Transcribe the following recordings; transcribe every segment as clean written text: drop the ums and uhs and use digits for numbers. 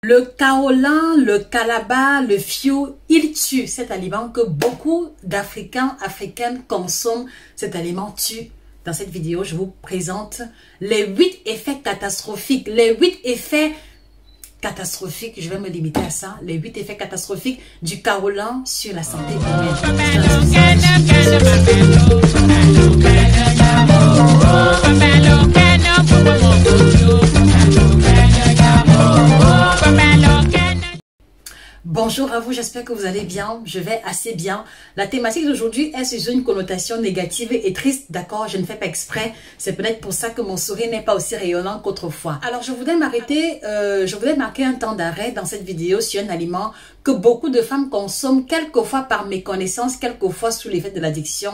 Le kaolin, le kalaba, le fio, il tue cet aliment que beaucoup d'Africaines consomment. Cet aliment tue. Dans cette vidéo, je vous présente les 8 effets catastrophiques. Les 8 effets catastrophiques, je vais me limiter à ça. Les 8 effets catastrophiques du kaolin sur la santé humaine. Bonjour à vous, j'espère que vous allez bien, je vais assez bien. La thématique d'aujourd'hui est sur une connotation négative et triste, d'accord, je ne fais pas exprès. C'est peut-être pour ça que mon sourire n'est pas aussi rayonnant qu'autrefois. Alors je voudrais marquer un temps d'arrêt dans cette vidéo sur un aliment que beaucoup de femmes consomment, quelquefois par méconnaissance, quelquefois sous l'effet de l'addiction,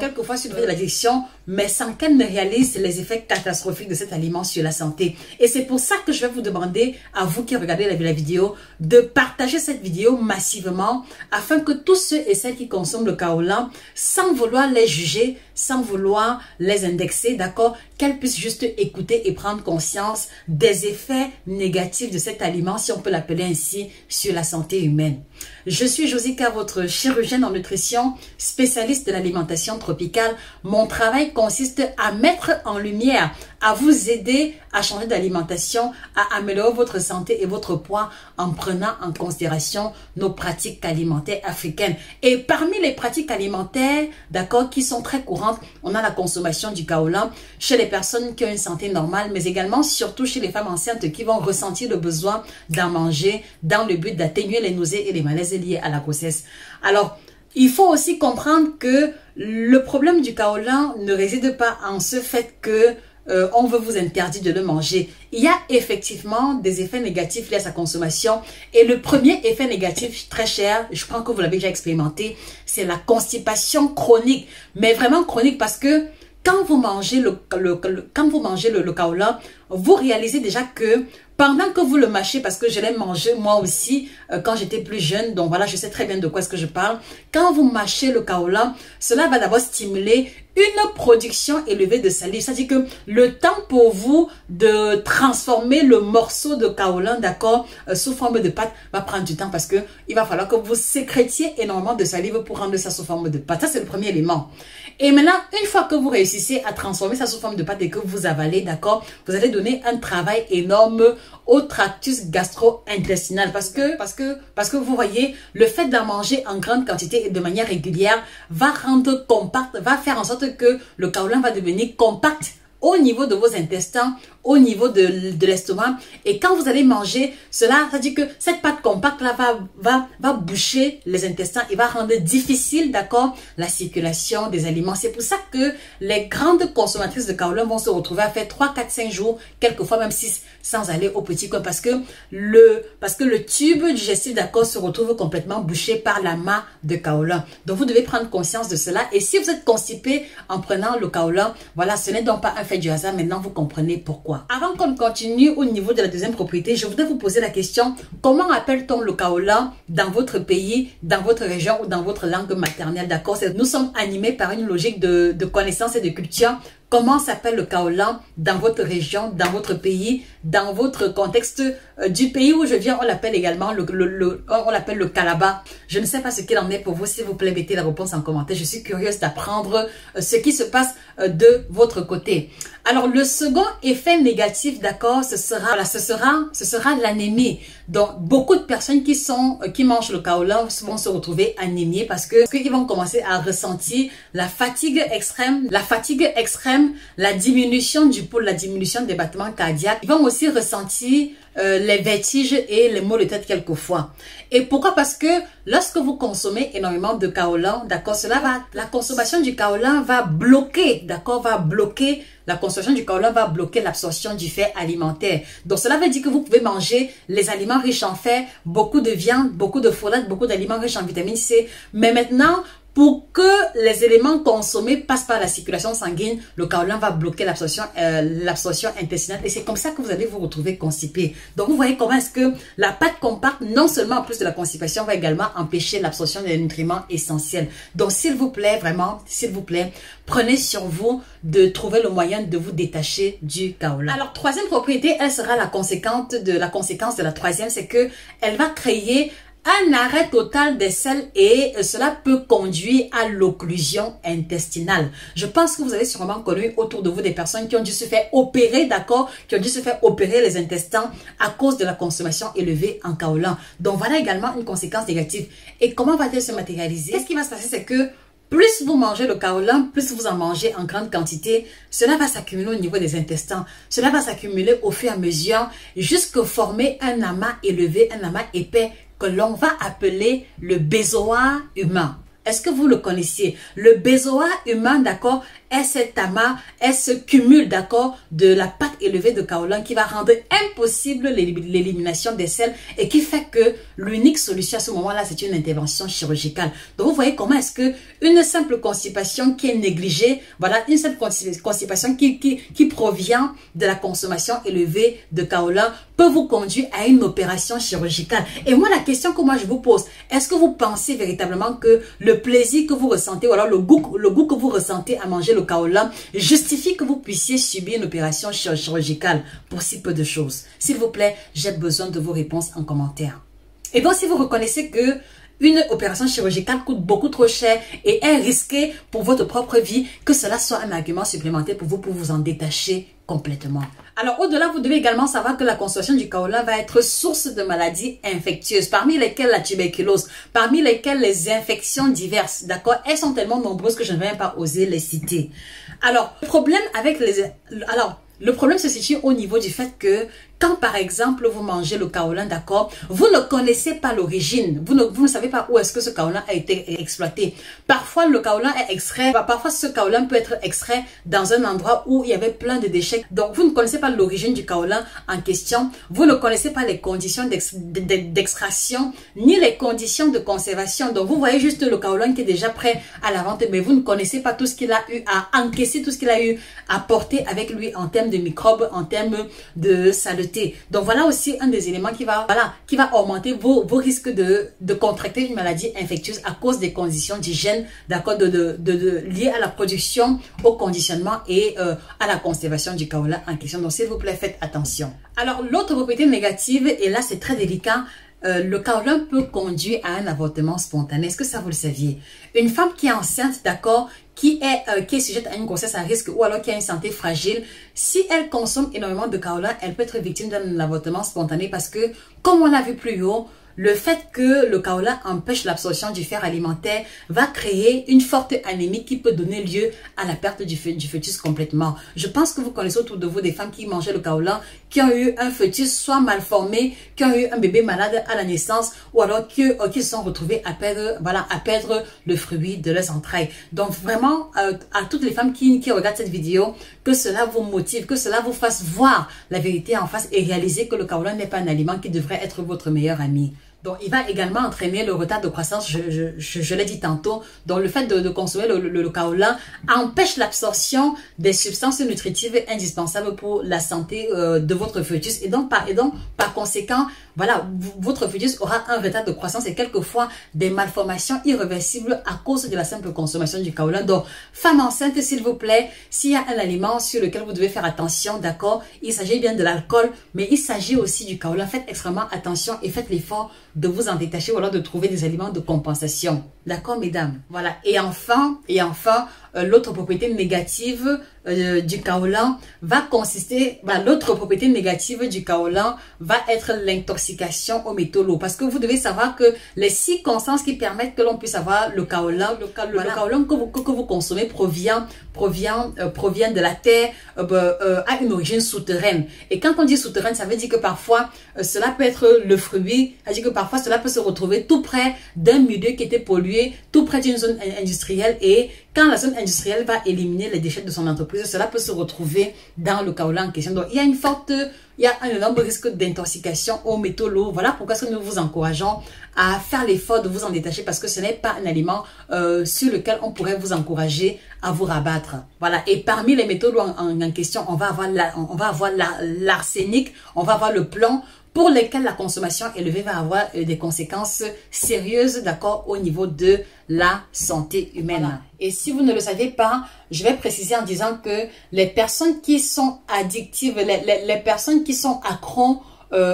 mais sans qu'elles ne réalisent les effets catastrophiques de cet aliment sur la santé. Et c'est pour ça que je vais vous demander, à vous qui regardez la vidéo, de partager cette vidéo massivement afin que tous ceux et celles qui consomment le kaolin, sans vouloir les juger, sans vouloir les indexer, d'accord, qu'elles puissent juste écouter et prendre conscience des effets négatifs de cet aliment, si on peut l'appeler ainsi, sur la santé humaine. Je suis Josica, votre chirurgienne en nutrition, spécialiste de l'alimentation tropicale. Mon travail consiste à mettre en lumière, à vous aider à changer d'alimentation, à améliorer votre santé et votre poids en prenant en considération nos pratiques alimentaires africaines. Et parmi les pratiques alimentaires, d'accord, qui sont très courantes, on a la consommation du kaolin chez les personnes qui ont une santé normale, mais également surtout chez les femmes enceintes qui vont ressentir le besoin d'en manger dans le but d'atténuer les nausées et les malaises liés à la grossesse. Alors, il faut aussi comprendre que le problème du kaolin ne réside pas en ce fait que on veut vous interdire de le manger. Il y a effectivement des effets négatifs liés à sa consommation. Et le premier effet négatif, très cher, je crois que vous l'avez déjà expérimenté, c'est la constipation chronique. Mais vraiment chronique parce que quand vous mangez le kaolin, vous réalisez déjà que pendant que vous le mâchez, parce que je l'ai mangé moi aussi quand j'étais plus jeune, donc voilà, je sais très bien de quoi est-ce que je parle. Quand vous mâchez le kaolin, cela va d'abord stimuler une production élevée de salive. C'est-à-dire que le temps pour vous de transformer le morceau de kaolin, d'accord, sous forme de pâte, va prendre du temps parce que il va falloir que vous sécrétiez énormément de salive pour rendre ça sous forme de pâte. Ça, c'est le premier élément. Et maintenant, une fois que vous réussissez à transformer ça sous forme de pâte et que vous avalez, d'accord, vous allez donner un travail énorme au tractus gastro-intestinal parce que vous voyez, le fait d'en manger en grande quantité et de manière régulière va rendre compact, va faire en sorte que le kaolin va devenir compact au niveau de vos intestins, au niveau de l'estomac. Et quand vous allez manger cela, ça dit que cette pâte compacte là va boucher les intestins et va rendre difficile, d'accord, la circulation des aliments. C'est pour ça que les grandes consommatrices de kaolin vont se retrouver à faire 3, 4, 5 jours, quelquefois même 6, sans aller au petit coin parce que le tube digestif, d'accord, se retrouve complètement bouché par l'amas de kaolin. Donc vous devez prendre conscience de cela. Et si vous êtes constipé en prenant le kaolin, voilà, ce n'est donc pas un fait du hasard. Maintenant, vous comprenez pourquoi. Avant qu'on continue au niveau de la deuxième propriété, je voudrais vous poser la question, comment appelle-t-on le kaolin dans votre pays, dans votre région ou dans votre langue maternelle, d'accord? Nous sommes animés par une logique de connaissance et de culture. Comment s'appelle le kaolin dans votre région, dans votre pays, dans votre contexte du pays où je viens? On l'appelle également on l'appelle le kalaba. Je ne sais pas ce qu'il en est pour vous. S'il vous plaît, mettez la réponse en commentaire. Je suis curieuse d'apprendre ce qui se passe de votre côté. Alors, le second effet négatif, d'accord, ce sera l'anémie. Donc, beaucoup de personnes qui mangent le kaolin vont se retrouver anémiées parce qu'ils vont commencer à ressentir la fatigue extrême, la diminution du pouls, la diminution des battements cardiaques. Ils vont aussi ressentir les vertiges et les maux de tête quelquefois. Et pourquoi? Parce que lorsque vous consommez énormément de kaolin, d'accord, la consommation du kaolin va bloquer, d'accord, la consommation du kaolin va bloquer l'absorption du fer alimentaire. Donc cela veut dire que vous pouvez manger les aliments riches en fer, beaucoup de viande, beaucoup de folate, beaucoup d'aliments riches en vitamine C. Mais maintenant, Pour que les éléments consommés passent par la circulation sanguine, le kaolin va bloquer l'absorption intestinale et c'est comme ça que vous allez vous retrouver constipé. Donc vous voyez comment est-ce que la pâte compacte, non seulement en plus de la constipation, va également empêcher l'absorption des nutriments essentiels. Donc s'il vous plaît, vraiment, s'il vous plaît, prenez sur vous de trouver le moyen de vous détacher du kaolin. Alors troisième propriété, elle sera la conséquence de la troisième, c'est que elle va créer un arrêt total des selles et cela peut conduire à l'occlusion intestinale. Je pense que vous avez sûrement connu autour de vous des personnes qui ont dû se faire opérer, d'accord, qui ont dû se faire opérer les intestins à cause de la consommation élevée en kaolin. Donc voilà également une conséquence négative. Et comment va-t-elle se matérialiser? Qu'est-ce qui va se passer? C'est que plus vous mangez le kaolin, plus vous en mangez en grande quantité, cela va s'accumuler au niveau des intestins. Cela va s'accumuler au fur et à mesure jusqu'à former un amas élevé, un amas épais que l'on va appeler le bézoar humain. Est-ce que vous le connaissiez? Le bézoar humain, d'accord, est cet amas, est ce cumul, d'accord, de la pâte élevée de kaolin qui va rendre impossible l'élimination des selles et qui fait que l'unique solution à ce moment-là, c'est une intervention chirurgicale. Donc, vous voyez comment est-ce que une simple constipation qui est négligée, voilà, une simple constipation qui provient de la consommation élevée de kaolin peut vous conduire à une opération chirurgicale. Et moi, la question que moi je vous pose, est-ce que vous pensez véritablement que le plaisir que vous ressentez, ou alors le goût que vous ressentez à manger le kaolin justifie que vous puissiez subir une opération chirurgicale pour si peu de choses? S'il vous plaît, j'ai besoin de vos réponses en commentaire. Et donc, si vous reconnaissez que une opération chirurgicale coûte beaucoup trop cher et est risquée pour votre propre vie, que cela soit un argument supplémentaire pour vous en détacher complètement. Alors, au-delà, vous devez également savoir que la consommation du kaolin va être source de maladies infectieuses, parmi lesquelles la tuberculose, parmi lesquelles les infections diverses, d'accord? Elles sont tellement nombreuses que je ne vais même pas oser les citer. Alors, le problème se situe au niveau du fait que quand par exemple vous mangez le kaolin, d'accord, vous ne connaissez pas l'origine, vous ne savez pas où est-ce que ce kaolin a été exploité. Parfois le kaolin est extrait, parfois ce kaolin peut être extrait dans un endroit où il y avait plein de déchets. Donc vous ne connaissez pas l'origine du kaolin en question, vous ne connaissez pas les conditions d'extraction ni les conditions de conservation. Donc vous voyez juste le kaolin qui est déjà prêt à la vente, mais vous ne connaissez pas tout ce qu'il a eu à encaisser, tout ce qu'il a eu à porter avec lui en termes de microbes, en termes de saleté. Donc voilà aussi un des éléments qui va augmenter vos risques de contracter une maladie infectieuse à cause des conditions d'hygiène, d'accord, liées à la production, au conditionnement et à la conservation du kaolin en question. Donc s'il vous plaît, faites attention. Alors l'autre propriété négative, et là c'est très délicat, le kaolin peut conduire à un avortement spontané. Est-ce que ça vous le saviez? Une femme qui est enceinte, d'accord, qui est sujette à une grossesse à risque ou alors qui a une santé fragile, si elle consomme énormément de kaolin, elle peut être victime d'un avortement spontané parce que, comme on l'a vu plus haut, le fait que le kaolin empêche l'absorption du fer alimentaire va créer une forte anémie qui peut donner lieu à la perte du fœtus complètement. Je pense que vous connaissez autour de vous des femmes qui mangeaient le kaolin, qui ont eu un fœtus soit mal formé, qui ont eu un bébé malade à la naissance ou alors qui se sont retrouvées à perdre le fruit de leurs entrailles. Donc vraiment, à toutes les femmes qui regardent cette vidéo, que cela vous motive, que cela vous fasse voir la vérité en face et réaliser que le kaolin n'est pas un aliment qui devrait être votre meilleur ami. Donc, il va également entraîner le retard de croissance, je l'ai dit tantôt. Donc, le fait de consommer le kaolin empêche l'absorption des substances nutritives indispensables pour la santé de votre fœtus. Et donc, par conséquent, voilà, votre fœtus aura un retard de croissance et quelquefois des malformations irréversibles à cause de la simple consommation du kaolin. Donc, femme enceinte, s'il vous plaît, s'il y a un aliment sur lequel vous devez faire attention, d'accord, il s'agit bien de l'alcool, mais il s'agit aussi du kaolin. Faites extrêmement attention et faites l'effort de vous en détacher ou alors de trouver des aliments de compensation. D'accord, mesdames? Voilà. Et enfin, l'autre propriété négative du kaolin va consister, l'autre propriété négative du kaolin va être l'intoxication aux métaux lourds. Parce que vous devez savoir que les circonstances qui permettent que l'on puisse avoir le kaolin, le kaolin que vous consommez provient de la terre, à une origine souterraine. Et quand on dit souterraine, ça veut dire que parfois, cela peut être le fruit, c'est-à-dire que parfois cela peut se retrouver tout près d'un milieu qui était pollué, tout près d'une zone industrielle et quand la zone industrielle va éliminer les déchets de son entreprise, cela peut se retrouver dans le kaolin en question. Donc, il y a un énorme risque d'intoxication aux métaux lourds. Voilà pourquoi nous vous encourageons à faire l'effort de vous en détacher, parce que ce n'est pas un aliment sur lequel on pourrait vous encourager à vous rabattre. Voilà. Et parmi les métaux lourds en question, on va avoir l'arsenic, on va avoir le plomb, pour lesquels la consommation élevée va avoir des conséquences sérieuses, d'accord, au niveau de la santé humaine. Voilà. Et si vous ne le savez pas, je vais préciser en disant que les personnes qui sont addictives, les personnes qui sont accros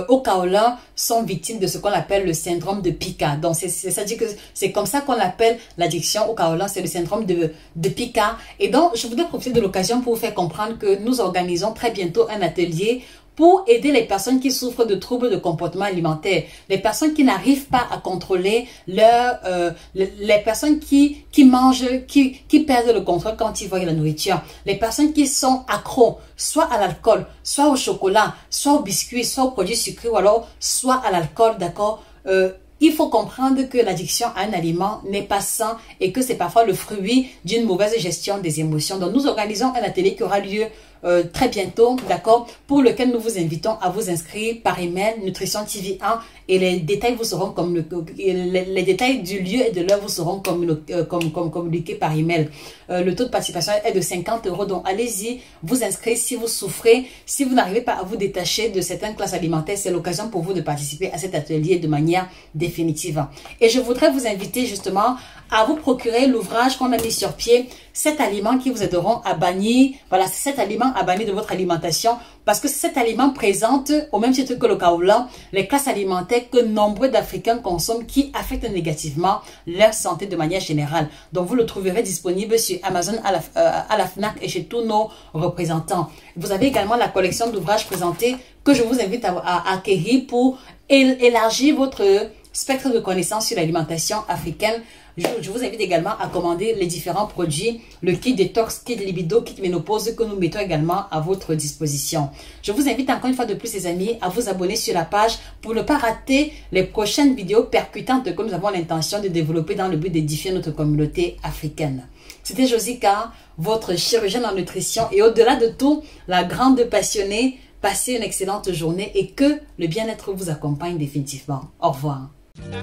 au kaolin sont victimes de ce qu'on appelle le syndrome de Pica. Donc, c'est-à-dire que c'est comme ça qu'on appelle l'addiction au kaolin, c'est le syndrome de Pica. Et donc, je voudrais profiter de l'occasion pour vous faire comprendre que nous organisons très bientôt un atelier pour aider les personnes qui souffrent de troubles de comportement alimentaire, les personnes qui n'arrivent pas à contrôler les personnes qui mangent, qui perdent le contrôle quand ils voient la nourriture, les personnes qui sont accros, soit à l'alcool, soit au chocolat, soit aux biscuits, soit aux produits sucrés, ou alors soit à l'alcool, d'accord. Il faut comprendre que l'addiction à un aliment n'est pas sain et que c'est parfois le fruit d'une mauvaise gestion des émotions. Donc, nous organisons un atelier qui aura lieu très bientôt, d'accord, pour lequel nous vous invitons à vous inscrire par email Nutrition TV 1 et les détails vous seront les détails du lieu et de l'heure vous seront communiqués par email. Le taux de participation est de 50 €, donc allez-y, vous inscrivez si vous souffrez, si vous n'arrivez pas à vous détacher de certaines classes alimentaires, c'est l'occasion pour vous de participer à cet atelier de manière définitive. Et je voudrais vous inviter justement à vous procurer l'ouvrage qu'on a mis sur pied, 7 aliments qui vous aideront à bannir, voilà, 7 aliments à bannir de votre alimentation, parce que cet aliment présente, au même titre que le kaolin, les classes alimentaires que nombreux d'Africains consomment qui affectent négativement leur santé de manière générale. Donc, vous le trouverez disponible sur Amazon, à la FNAC et chez tous nos représentants. Vous avez également la collection d'ouvrages présentés que je vous invite à acquérir pour élargir votre spectre de connaissances sur l'alimentation africaine. Je vous invite également à commander les différents produits, le kit détox, kit libido, kit ménopause que nous mettons également à votre disposition. Je vous invite encore une fois de plus, les amis, à vous abonner sur la page pour ne pas rater les prochaines vidéos percutantes que nous avons l'intention de développer dans le but d'édifier notre communauté africaine. C'était Josica, votre chirurgienne en nutrition et au-delà de tout, la grande passionnée. Passez une excellente journée et que le bien-être vous accompagne définitivement. Au revoir. Oh,